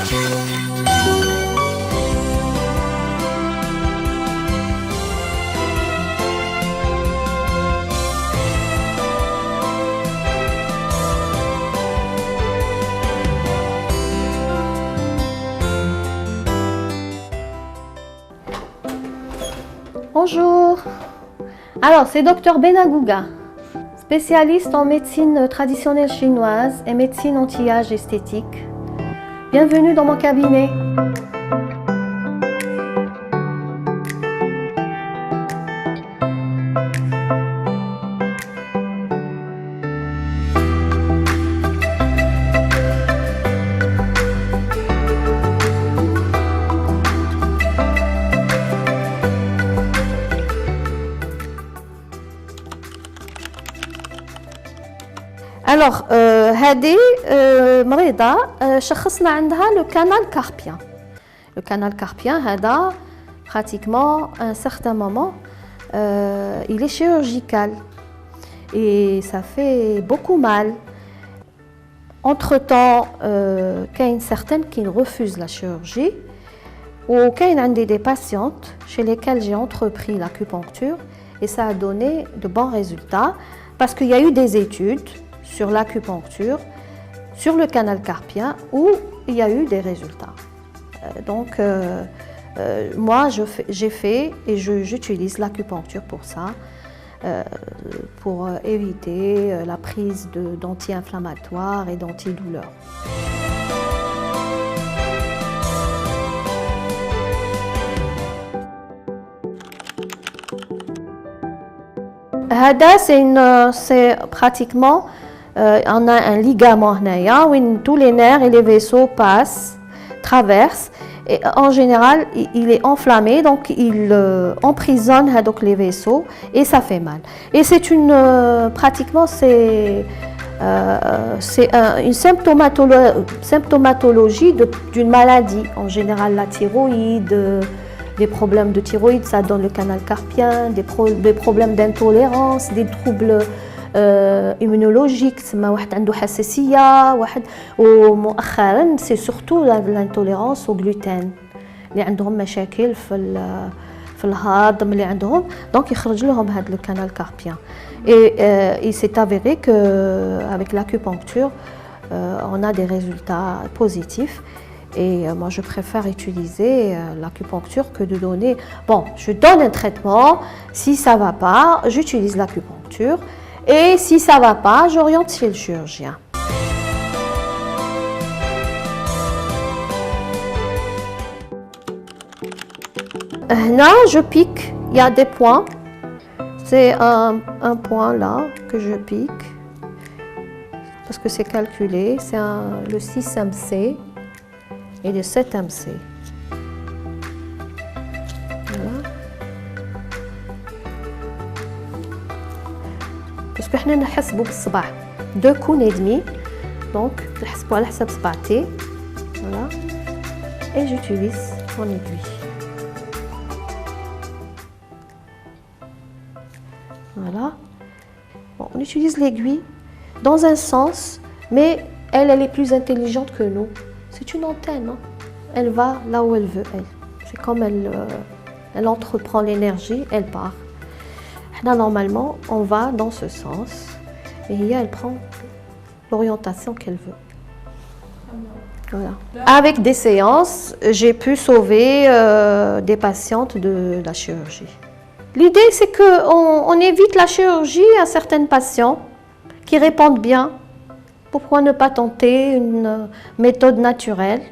Bonjour. Alors, c'est Dr Benagouga, spécialiste en médecine traditionnelle chinoise et médecine anti-âge esthétique. Bienvenue dans mon cabinet. Alors, هذه مريضة شخصنا عندها le canal carpien. Le canal carpien هذا pratiquement à un certain moment il est chirurgical et ça fait beaucoup mal. Entre-temps, il y a certaines qui refusent la chirurgie ou il y a des patientes chez lesquelles j'ai entrepris l'acupuncture et ça a donné de bons résultats parce qu'il y a eu des études sur l'acupuncture, sur le canal carpien, où il y a eu des résultats. Donc, moi, j'ai fait et j'utilise l'acupuncture pour ça, pour éviter la prise d'anti-inflammatoires et d'antidouleurs. Hada, c'est pratiquement on a un ligament où tous les nerfs et les vaisseaux passent, traversent et en général il est enflammé donc il emprisonne donc les vaisseaux et ça fait mal. Et c'est pratiquement c'est une symptomatologie d'une maladie, en général la thyroïde. Des problèmes de thyroïde, ça donne le canal carpien, des problèmes d'intolérance, des troubles immunologiques, c'est surtout l'intolérance au gluten. اللي عندهم مشاكل في الهضم اللي عندهم donc يخرج لهم هذا le canal carpien. Et il s'est avéré que avec l'acupuncture on a des résultats positifs. Et moi, je préfère utiliser l'acupuncture que de donner... Bon, je donne un traitement. Si ça ne va pas, j'utilise l'acupuncture. Et si ça ne va pas, j'oriente chez le chirurgien. Là, je pique. Il y a des points. C'est un point là que je pique. Parce que c'est calculé. C'est le 6 MC. Et le 7 MC. Voilà. Parce que nous نحسبوا بالصبع 2 كون et demi. Donc نحسبوا على حساب صبعتي. Voilà. Et j'utilise mon aiguille. Voilà. Bon, on utilise l'aiguille dans un sens, mais elle est plus intelligente que nous. C'est une antenne, hein. Elle va là où elle veut, elle. C'est comme elle entreprend l'énergie, elle part. Là, normalement, on va dans ce sens et elle prend l'orientation qu'elle veut. Voilà. Avec des séances, j'ai pu sauver des patientes de la chirurgie. L'idée, c'est qu'on évite la chirurgie à certains patients qui répondent bien. Pourquoi ne pas tenter une méthode naturelle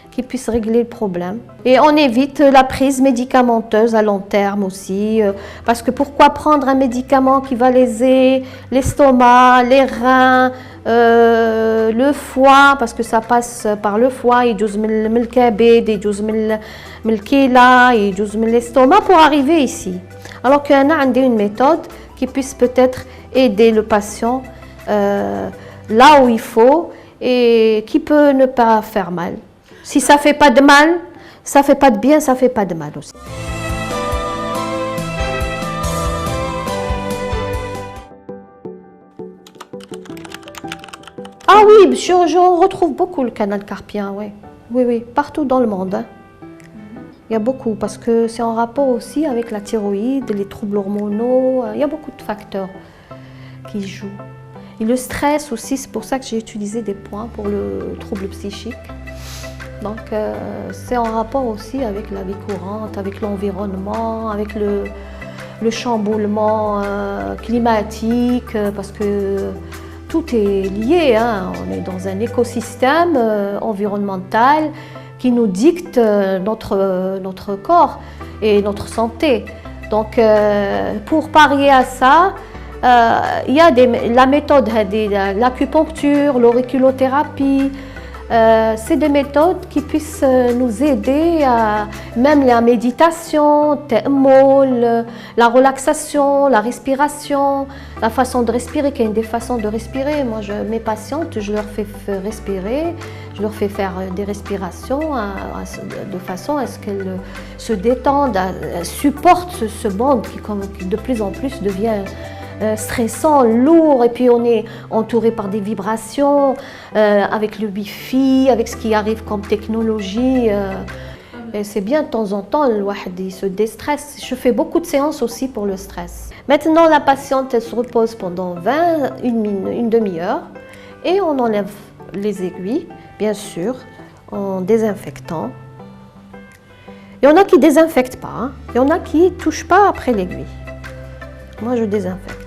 qui puisse régler le problème? Et on évite la prise médicamenteuse à long terme aussi, parce que pourquoi prendre un médicament qui va léser l'estomac, les reins, le foie, parce que ça passe par le foie, il يجوز من الكبد, il يجوز من الكلى, il يجوز من l'estomac pour arriver ici. Alors qu'on a une méthode qui puisse peut-être aider le patient là où il faut et qui peut ne pas faire mal. Si ça ne fait pas de mal, ça ne fait pas de bien, ça ne fait pas de mal aussi. Ah oui, je retrouve beaucoup le canal carpien, oui. Oui, oui, partout dans le monde, hein. Il y a beaucoup, parce que c'est en rapport aussi avec la thyroïde, les troubles hormonaux. Il y a beaucoup de facteurs qui jouent. Et le stress aussi, c'est pour ça que j'ai utilisé des points pour le trouble psychique. Donc, c'est en rapport aussi avec la vie courante, avec l'environnement, avec le chamboulement climatique, parce que tout est lié, hein. On est dans un écosystème environnemental qui nous dicte notre corps et notre santé. Donc, pour parier à ça, il y a la méthode, l'acupuncture, l'auriculothérapie. C'est des méthodes qui puissent nous aider, même la méditation, la relaxation, la respiration, la façon de respirer, qu'il y a des façons de respirer. Moi, mes patientes, je leur fais respirer, je leur fais faire des respirations de façon à ce qu'elles se détendent, supportent ce monde qui de plus en plus devient stressant, lourd, et puis on est entouré par des vibrations, avec le Wi-Fi, avec ce qui arrive comme technologie. Et c'est bien de temps en temps, le wahdi se déstresse. Je fais beaucoup de séances aussi pour le stress. Maintenant, la patiente, elle se repose pendant une demi-heure et on enlève les aiguilles, bien sûr, en désinfectant. Il y en a qui ne désinfectent pas, hein. Il y en a qui ne touchent pas après l'aiguille. Moi, je désinfecte.